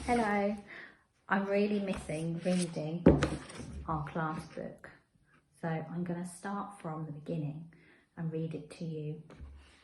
Hello, I'm really missing reading our class book, so I'm going to start from the beginning and read it to you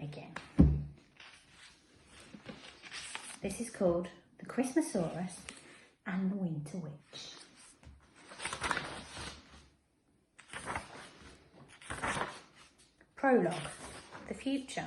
again. This is called The Christmasaurus and the Winter Witch. Prologue, the future.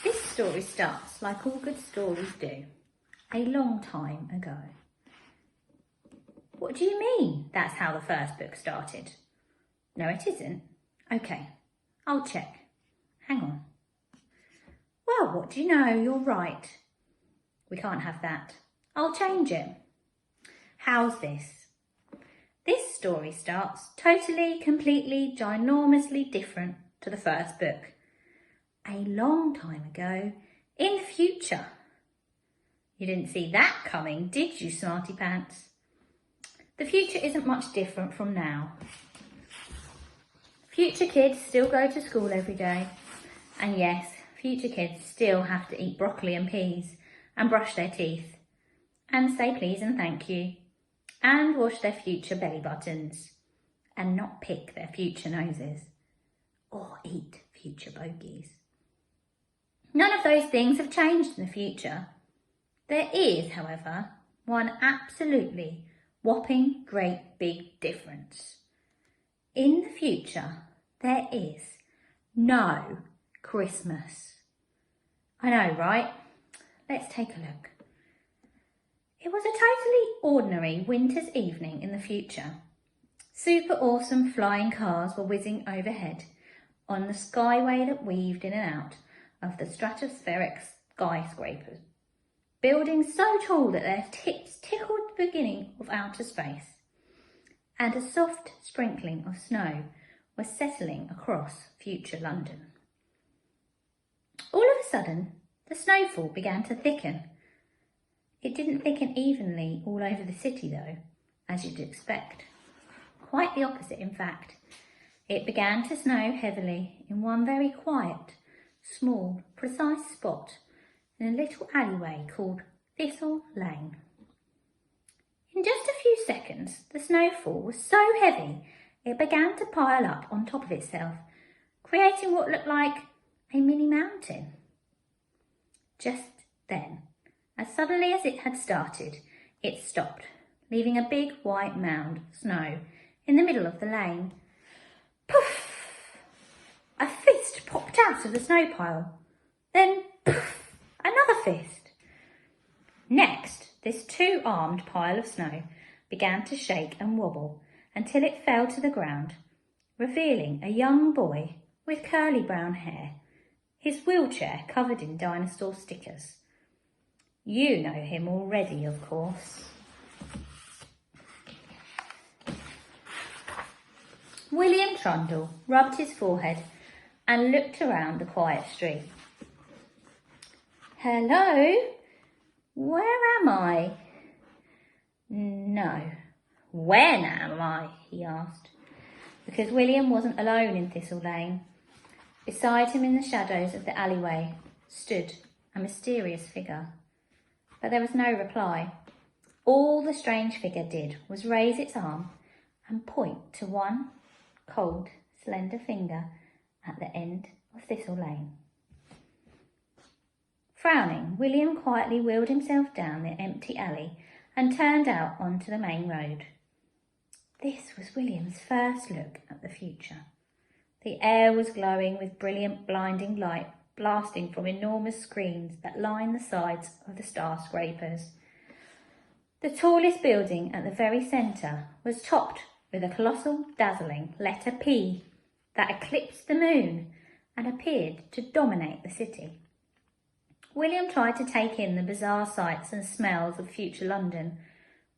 This story starts like all good stories do, a long time ago. What do you mean that's how the first book started? No, it isn't. Okay, I'll check. Hang on. Well, what do you know? You're right. We can't have that. I'll change it. How's this? This story starts totally, completely, ginormously different to the first book. A long time ago, in the future. You didn't see that coming, did you, smarty pants? The future isn't much different from now. Future kids still go to school every day. And yes, future kids still have to eat broccoli and peas and brush their teeth and say please and thank you and wash their future belly buttons and not pick their future noses or eat future bogies. None of those things have changed in the future. There is, however, one absolutely whopping great big difference. In the future, there is no Christmas. I know, right? Let's take a look. It was a totally ordinary winter's evening in the future. Super awesome flying cars were whizzing overhead on the skyway that weaved in and out of the stratospheric skyscrapers. Buildings so tall that their tips tickled the beginning of outer space, and a soft sprinkling of snow was settling across future London. All of a sudden, the snowfall began to thicken. It didn't thicken evenly all over the city though, as you'd expect. Quite the opposite, in fact. It began to snow heavily in one very quiet, small, precise spot in a little alleyway called Thistle Lane. In just a few seconds, the snowfall was so heavy it began to pile up on top of itself, creating what looked like a mini mountain. Just then, as suddenly as it had started, it stopped, leaving a big white mound of snow in the middle of the lane. Poof! A fist popped out of the snow pile. Then, poof! Another fist. Next, this two-armed pile of snow began to shake and wobble until it fell to the ground, revealing a young boy with curly brown hair, his wheelchair covered in dinosaur stickers. You know him already, of course. William Trundle rubbed his forehead and looked around the quiet street. Hello? Where am I? No. When am I? He asked, because William wasn't alone in Thistle Lane. Beside him in the shadows of the alleyway stood a mysterious figure. But there was no reply. All the strange figure did was raise its arm and point to one cold, slender finger at the end of Thistle Lane. Frowning, William quietly wheeled himself down the empty alley and turned out onto the main road. This was William's first look at the future. The air was glowing with brilliant, blinding light blasting from enormous screens that lined the sides of the skyscrapers. The tallest building at the very centre was topped with a colossal, dazzling letter P that eclipsed the moon and appeared to dominate the city. William tried to take in the bizarre sights and smells of future London,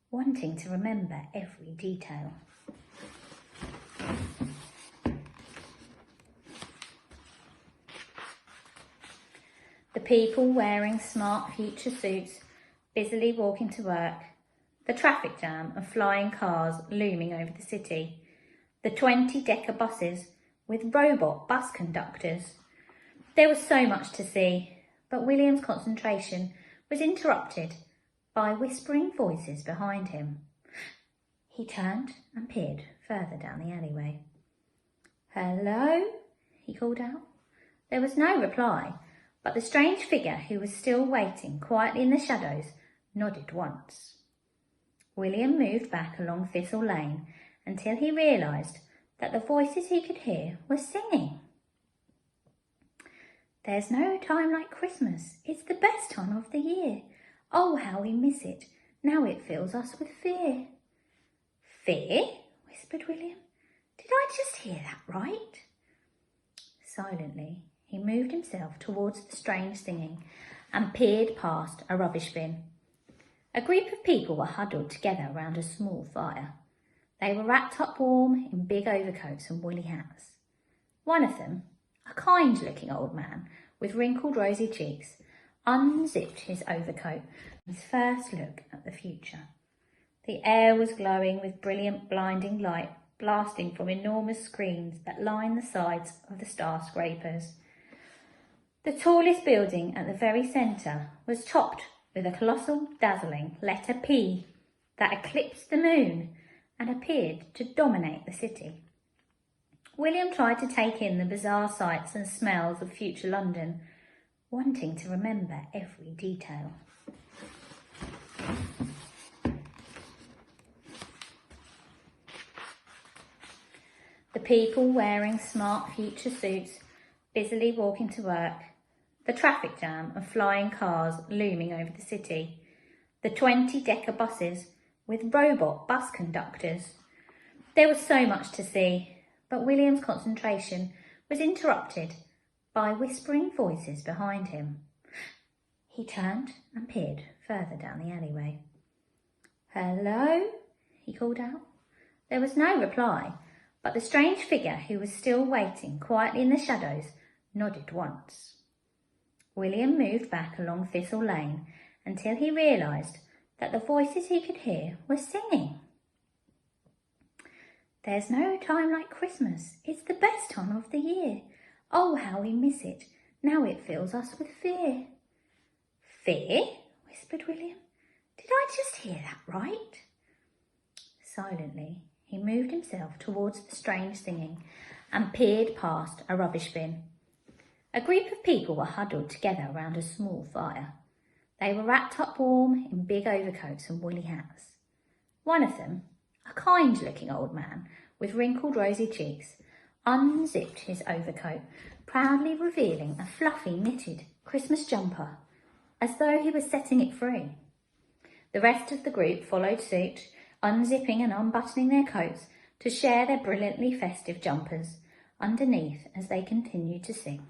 wanting to remember every detail. The people wearing smart future suits, busily walking to work, the traffic jam of flying cars looming over the city, the 20-decker buses with robot bus conductors. There was so much to see, but William's concentration was interrupted by whispering voices behind him. He turned and peered further down the alleyway. "Hello?" he called out. There was no reply, but the strange figure, who was still waiting quietly in the shadows, nodded once. William moved back along Thistle Lane until he realised that the voices he could hear were singing. "There's no time like Christmas. It's the best time of the year. Oh, how we miss it. Now it fills us with fear." "Fear?" whispered William. "Did I just hear that right?" Silently, he moved himself towards the strange singing and peered past a rubbish bin. A group of people were huddled together around a small fire. They were wrapped up warm in big overcoats and woolly hats. One of them, a kind-looking old man with wrinkled rosy cheeks, unzipped his overcoat, his first look at the future. The air was glowing with brilliant blinding light blasting from enormous screens that lined the sides of the skyscrapers. The tallest building at the very centre was topped with a colossal, dazzling letter P that eclipsed the moon and appeared to dominate the city. William tried to take in the bizarre sights and smells of future London, wanting to remember every detail. The people wearing smart future suits, busily walking to work, the traffic jam of flying cars looming over the city, the 20-decker buses with robot bus conductors. There was so much to see, but William's concentration was interrupted by whispering voices behind him. He turned and peered further down the alleyway. "Hello?" he called out. There was no reply, but the strange figure, who was still waiting quietly in the shadows, nodded once. William moved back along Thistle Lane until he realised that the voices he could hear were singing. "There's no time like Christmas. It's the best time of the year. Oh, how we miss it. Now it fills us with fear." "Fear?" whispered William. "Did I just hear that right?" Silently, he moved himself towards the strange singing and peered past a rubbish bin. A group of people were huddled together around a small fire. They were wrapped up warm in big overcoats and woolly hats. One of them, a kind-looking old man with wrinkled rosy cheeks, unzipped his overcoat, proudly revealing a fluffy knitted Christmas jumper, as though he was setting it free. The rest of the group followed suit, unzipping and unbuttoning their coats to share their brilliantly festive jumpers underneath as they continued to sing.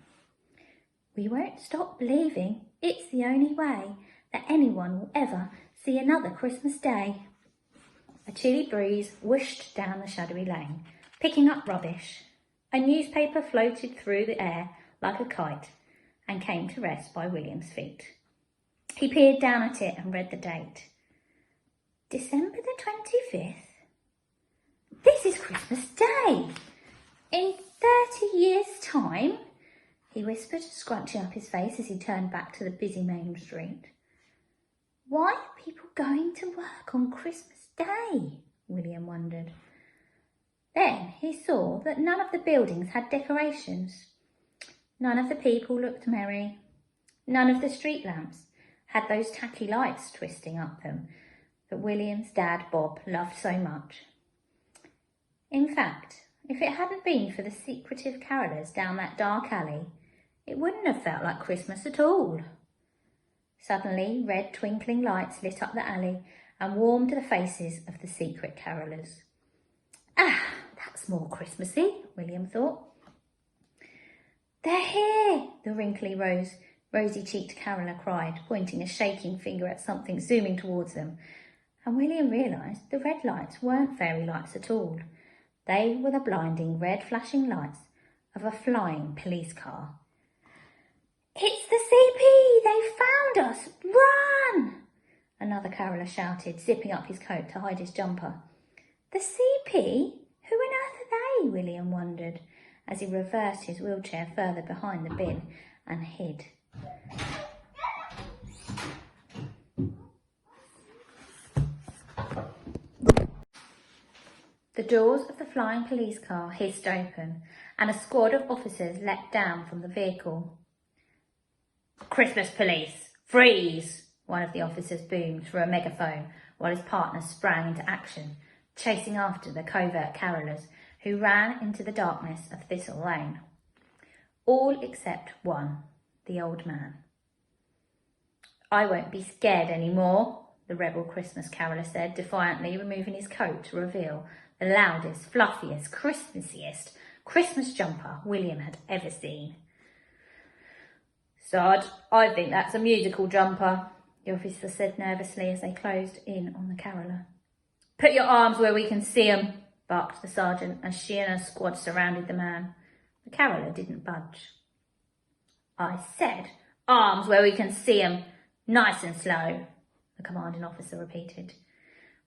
"We won't stop believing it's the only way that anyone will ever see another Christmas day." A chilly breeze whooshed down the shadowy lane, picking up rubbish. A newspaper floated through the air like a kite and came to rest by William's feet. He peered down at it and read the date. December the 25th. This is Christmas Day. In 30 years' time, he whispered, scrunching up his face as he turned back to the busy main street. Why are people going to work on Christmas Day? William wondered. Then he saw that none of the buildings had decorations. None of the people looked merry. None of the street lamps had those tacky lights twisting up them that William's dad Bob loved so much. In fact, if it hadn't been for the secretive carolers down that dark alley, it wouldn't have felt like Christmas at all. Suddenly, red twinkling lights lit up the alley and warmed the faces of the secret carolers. Ah, that's more Christmassy, William thought. They're here, the wrinkly rosy-cheeked caroler cried, pointing a shaking finger at something zooming towards them. And William realised the red lights weren't fairy lights at all. They were the blinding red flashing lights of a flying police car. It's the CP! They found us! Run! Another caroller shouted, zipping up his coat to hide his jumper. The CP? Who on earth are they? William wondered, as he reversed his wheelchair further behind the bin and hid. The doors of the flying police car hissed open and a squad of officers leapt down from the vehicle. "Christmas police, freeze!" one of the officers boomed through a megaphone while his partner sprang into action, chasing after the covert carolers who ran into the darkness of Thistle Lane. All except one, the old man. "I won't be scared any more," the rebel Christmas caroller said, defiantly removing his coat to reveal the loudest, fluffiest, Christmassiest Christmas jumper William had ever seen. "Sarge, I think that's a musical jumper," the officer said nervously as they closed in on the caroller. "Put your arms where we can see 'em," barked the sergeant as she and her squad surrounded the man. The caroller didn't budge. "I said, arms where we can see 'em, nice and slow," the commanding officer repeated.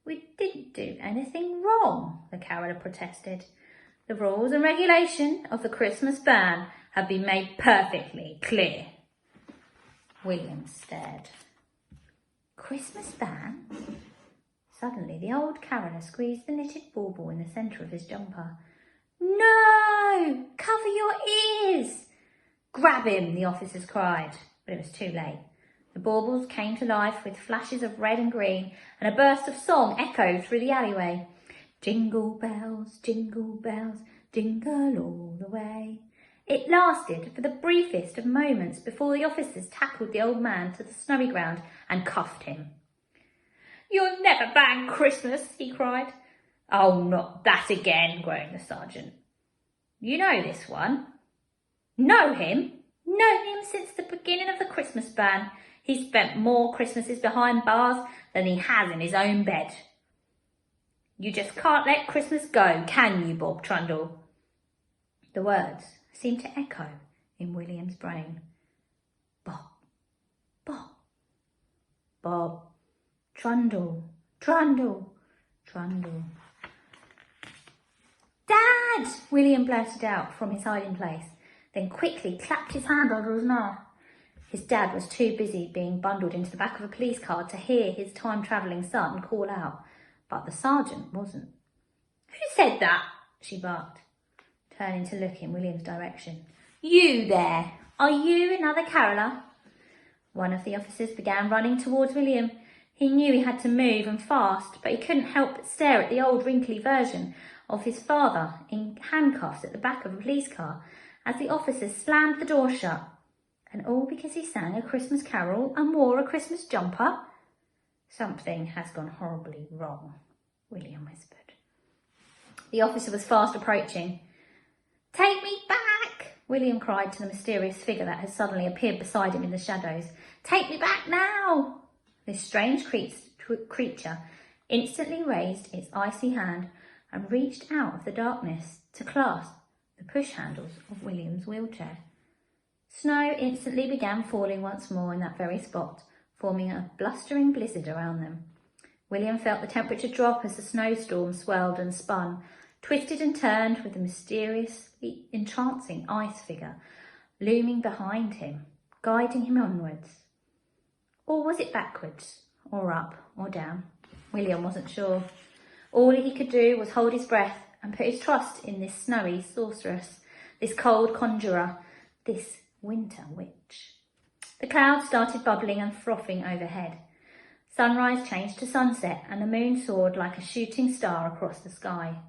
"We didn't do anything wrong," the caroller protested. "The rules and regulation of the Christmas ban have been made perfectly clear." William stared. "Christmas ban?" Suddenly, the old caroller squeezed the knitted bauble in the centre of his jumper. "No! Cover your ears!" "Grab him!" the officers cried, but it was too late. The baubles came to life with flashes of red and green, and a burst of song echoed through the alleyway. Jingle bells, jingle all the way. It lasted for the briefest of moments before the officers tackled the old man to the snowy ground and cuffed him. "You'll never ban Christmas," he cried. "Oh, not that again," groaned the sergeant. "You know this one?" "Know him? Known him since the beginning of the Christmas ban. He's spent more Christmases behind bars than he has in his own bed." "You just can't let Christmas go, can you, Bob Trundle?" The words seemed to echo in William's brain. Bob, Bob, Bob, Trundle, Trundle, Trundle. "Dad!" William blurted out from his hiding place, then quickly clapped his hand under his mouth. His dad was too busy being bundled into the back of a police car to hear his time-travelling son call out, but the sergeant wasn't. "Who said that?" she barked, turning to look in William's direction. "You there! Are you another caroller?" One of the officers began running towards William. He knew he had to move and fast, but he couldn't help but stare at the old wrinkly version of his father in handcuffs at the back of a police car as the officers slammed the door shut. And all because he sang a Christmas carol and wore a Christmas jumper? "Something has gone horribly wrong," William whispered. The officer was fast approaching. "Take me back!" William cried to the mysterious figure that had suddenly appeared beside him in the shadows. "Take me back now!" This strange creature instantly raised its icy hand and reached out of the darkness to clasp the push handles of William's wheelchair. Snow instantly began falling once more in that very spot, forming a blustering blizzard around them. William felt the temperature drop as the snowstorm swelled and spun, twisted and turned with the mysteriously entrancing ice figure looming behind him, guiding him onwards. Or was it backwards, or up, or down? William wasn't sure. All he could do was hold his breath and put his trust in this snowy sorceress, this cold conjurer, this winter witch. The clouds started bubbling and frothing overhead. Sunrise changed to sunset and the moon soared like a shooting star across the sky.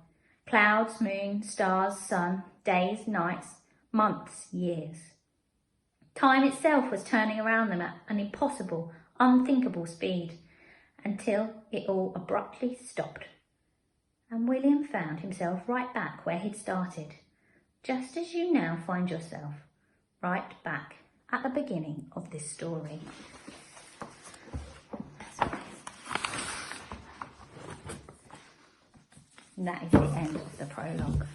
Clouds, moon, stars, sun, days, nights, months, years. Time itself was turning around them at an impossible, unthinkable speed, until it all abruptly stopped. And William found himself right back where he'd started, just as you now find yourself, right back at the beginning of this story. And that is the end of the prologue.